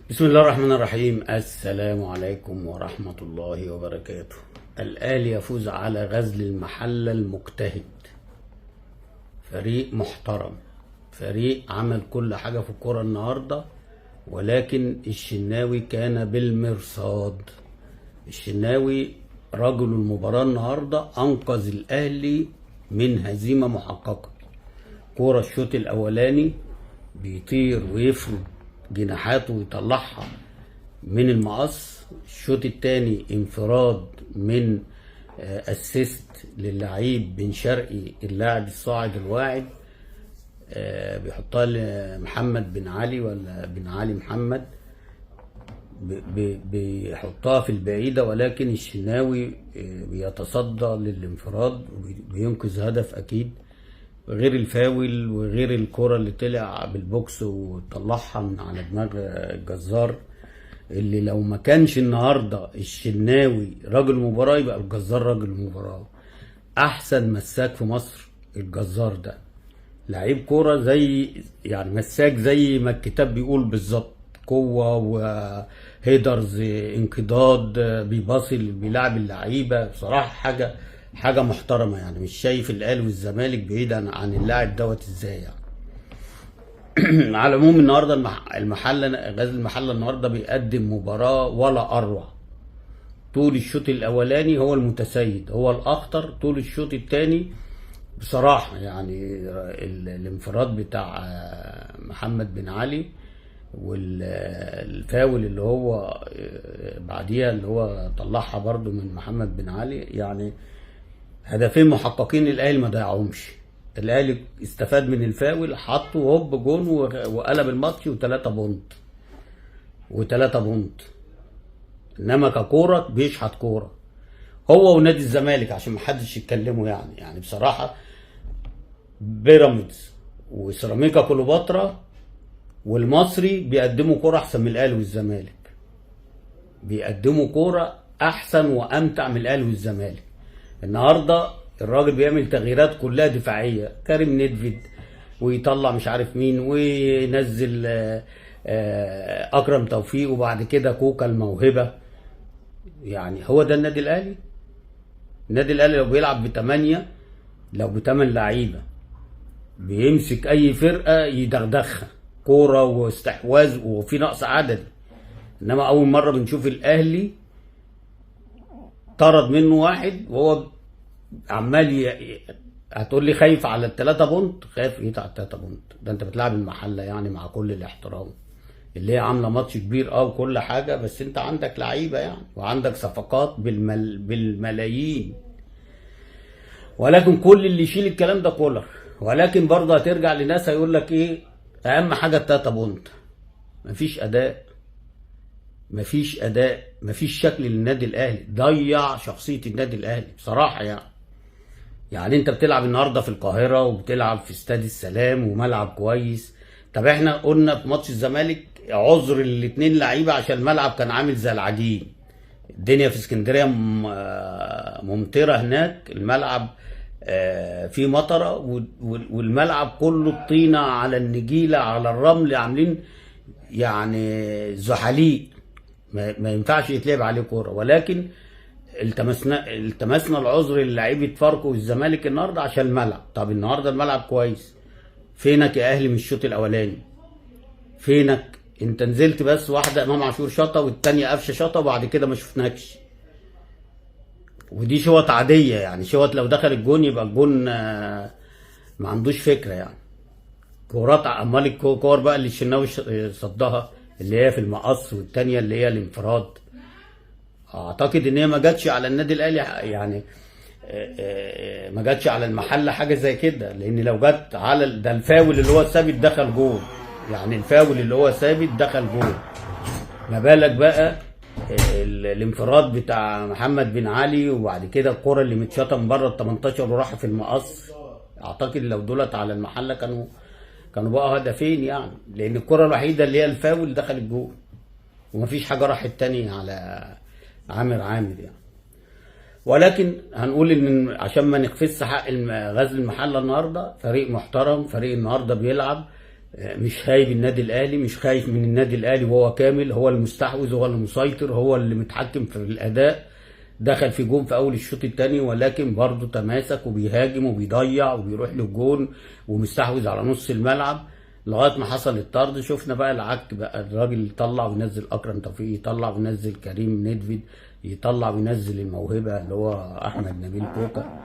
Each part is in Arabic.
بسم الله الرحمن الرحيم. السلام عليكم ورحمة الله وبركاته. الأهلي يفوز على غزل المحلة المجتهد، فريق محترم، فريق عمل كل حاجة في الكرة النهاردة، ولكن الشناوي كان بالمرصاد. الشناوي رجل المباراة النهاردة أنقذ الأهلي من هزيمة محققة. كرة الشوط الأولاني بيطير ويفرد جناحاته ويطلعها من المقص. الشوط الثاني انفراد من اسيست للعيب بن شرقي اللاعب الصاعد الواعد، بيحطها لمحمد بن علي ولا بن علي محمد، بيحطها في البعيدة، ولكن الشناوي بيتصدى للانفراد وبينقذ هدف أكيد، غير الفاول وغير الكرة اللي طلع بالبوكس وطلعها من على دماغ الجزار، اللي لو ما كانش النهارده الشناوي راجل مباراة يبقى الجزار راجل مباراة. احسن مساك في مصر الجزار ده، لعيب كرة زي يعني مساك زي ما الكتاب بيقول بالظبط، قوة وهيدرز انقضاض، بيباصي بيلعب اللعيبة. بصراحة حاجة محترمة يعني. مش شايف الاهلي والزمالك بعيدا عن اللاعب دوت ازاي يعني. على العموم النهارده غزل المحله النهارده بيقدم مباراه ولا اروع. طول الشوط الاولاني هو المتسيد، هو الاخطر. طول الشوط الثاني بصراحه يعني الانفراد بتاع محمد بن علي والفاول اللي هو بعديها اللي هو طلعها برضو من محمد بن علي، يعني هدفين محققين الاهلي ما ضيعهمش. الاهلي استفاد من الفاول، حطه هوب جون وقلب الماتش وثلاثة بونت. انما ككوره بيشحت كوره هو ونادي الزمالك عشان ما حدش يتكلموا يعني بصراحه. بيراميدز وسيراميكا كليوباترا والمصري بيقدموا كوره احسن من الاهلي والزمالك، بيقدموا كوره احسن وامتع من الاهلي والزمالك. النهارده الراجل بيعمل تغييرات كلها دفاعيه، كريم ندفد ويطلع مش عارف مين وينزل اكرم توفيق وبعد كده كوكا الموهبه. يعني هو ده النادي الاهلي؟ النادي الاهلي لو بيلعب بثمانية، لو بثمان لعيبه، بيمسك اي فرقه يدغدغها كوره واستحواذ وفي نقص عددي. انما اول مره بنشوف الاهلي طرد منه واحد وهو عمال هتقول لي خايف على الثلاثة بونت؟ خايف ايه على الثلاثة بونت؟ ده انت بتلعب المحله يعني، مع كل الاحترام، اللي هي عامله ماتش كبير وكل حاجه، بس انت عندك لعيبه يعني وعندك صفقات بالملايين. ولكن كل اللي يشيل الكلام ده كولر. ولكن برضه هترجع لناس هيقول لك ايه اهم حاجه الثلاثة بونت. مفيش اداء، مفيش شكل للنادي الاهلي، ضيع شخصيه النادي الاهلي بصراحه يعني انت بتلعب النهارده في القاهره وبتلعب في استاد السلام وملعب كويس. طب احنا قلنا في ماتش الزمالك عذر الاثنين لعيبه عشان الملعب كان عامل زي العجين. الدنيا في اسكندريه ممطره هناك، الملعب فيه مطره والملعب كله الطينه على النجيله على الرمل، عاملين يعني زحاليق ما ينفعش يتلعب عليه كوره. ولكن التمسنا العذر للعيبه فاركو والزمالك النهارده عشان الملعب. طب النهارده الملعب كويس، فينك يا اهلي من الشوط الاولاني؟ فينك؟ انت نزلت بس واحده امام عاشور شاطه والثانيه قفشه شاطه وبعد كده ما شفناكش. ودي شوط عاديه يعني، شوط لو دخل الجون يبقى الجون ما عندوش فكره يعني. كورات امال الكور بقى اللي الشناوي صدها اللي هي في المقص، والثانيه اللي هي الانفراد، اعتقد ان هي ما جاتش على النادي الاهلي يعني، ما جاتش على المحله حاجه زي كده. لان لو جت على ده الفاول اللي هو ثابت دخل جول، يعني الفاول اللي هو ثابت دخل جول، ما بالك بقى الانفراد بتاع محمد بن علي وبعد كده الكره اللي متشاطه من بره ال 18 وراح في المقص. اعتقد لو دولت على المحله كانوا بقى هدفين يعني، لان الكره الوحيده اللي هي الفاول دخل الجول ومفيش حاجه راحت تاني على عامر يعني. ولكن هنقول ان عشان ما نخفص حق غزل المحله النهارده، فريق محترم، فريق النهارده بيلعب، مش خايف النادي الاهلي، مش خايف من النادي الاهلي، وهو كامل، هو المستحوذ، هو اللي مسيطر، هو اللي متحكم في الاداء. دخل في جون في اول الشوط الثاني، ولكن برضه تماسك وبيهاجم وبيضيع وبيروح للجون ومستحوذ على نص الملعب لغايه ما حصل الطرد. شفنا بقى العك بقى، الراجل يطلع وينزل اكرم توفيق، يطلع وينزل كريم ندفد، يطلع وينزل الموهبه اللي هو احمد نبيل كوكا.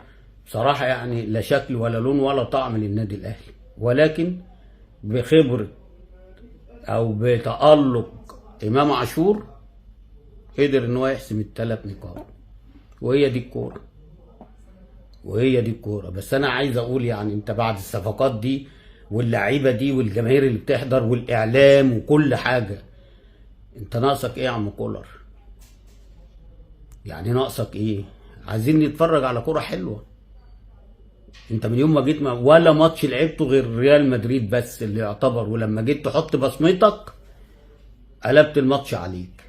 بصراحه يعني لا شكل ولا لون ولا طعم للنادي الاهلي، ولكن بخبره او بتالق امام عاشور قدر ان هو يحسم الثلاث نقاط. وهي دي الكوره، وهي دي الكوره. بس انا عايز اقول يعني انت بعد الصفقات دي واللعيبه دي والجماهير اللي بتحضر والاعلام وكل حاجه، انت ناقصك ايه يا عم كولر؟ يعني ناقصك ايه؟ عايزين نتفرج على كوره حلوه. انت من يوم ما جيت ولا ماتش لعبته غير ريال مدريد بس اللي يعتبر، ولما جيت تحط بصمتك قلبت الماتش عليك.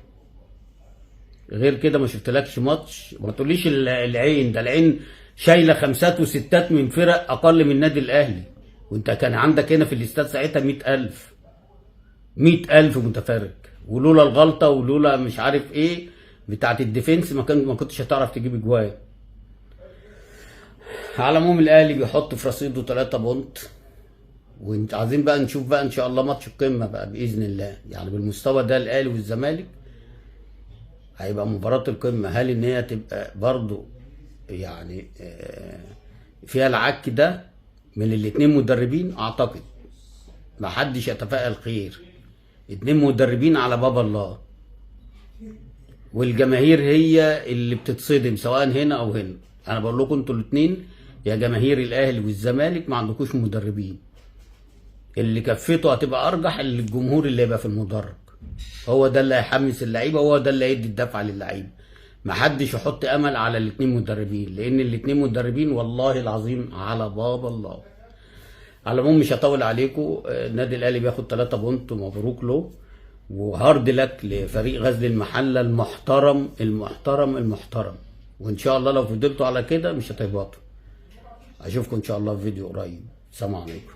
غير كده ما شفتلكش ماتش. ما تقوليش العين، ده العين شايله خمسات وستات من فرق اقل من النادي الاهلي، وانت كان عندك هنا في الاستاد ساعتها 100,000 100,000 متفرج، ولولا الغلطه ولولا مش عارف ايه بتاعت الديفنس ما كنتش هتعرف تجيب اجوان. على العموم الاهلي بيحط في رصيده 3 بونت، وانت عايزين بقى نشوف بقى ان شاء الله ماتش القمه بقى باذن الله. يعني بالمستوى ده الاهلي والزمالك هيبقى مباراة القمة. هل ان هي تبقى برضو يعني فيها العك ده من الاتنين مدربين؟ اعتقد محدش يتفائل خير. 2 مدربين على باب الله، والجماهير هي اللي بتتصدم سواء هنا او هنا. انا بقول لكم انتوا الاتنين يا جماهير الاهلي والزمالك ما عندكوش مدربين. اللي كفته هتبقى ارجح الجمهور اللي يبقى في المدرج، هو ده اللي هيحمس اللعيبه، هو ده اللي هيدي الدفعه للعيبه. محدش يحط امل على الاتنين مدربين، لان الاتنين مدربين والله العظيم على باب الله. على العموم مش هطول عليكم. النادي الاهلي بياخد 3 بونت، ومبروك له، وهارد لك لفريق غزل المحله المحترم المحترم المحترم. وان شاء الله لو فضلتوا على كده مش هتهبطوا. اشوفكم ان شاء الله في فيديو قريب. سلام عليكم.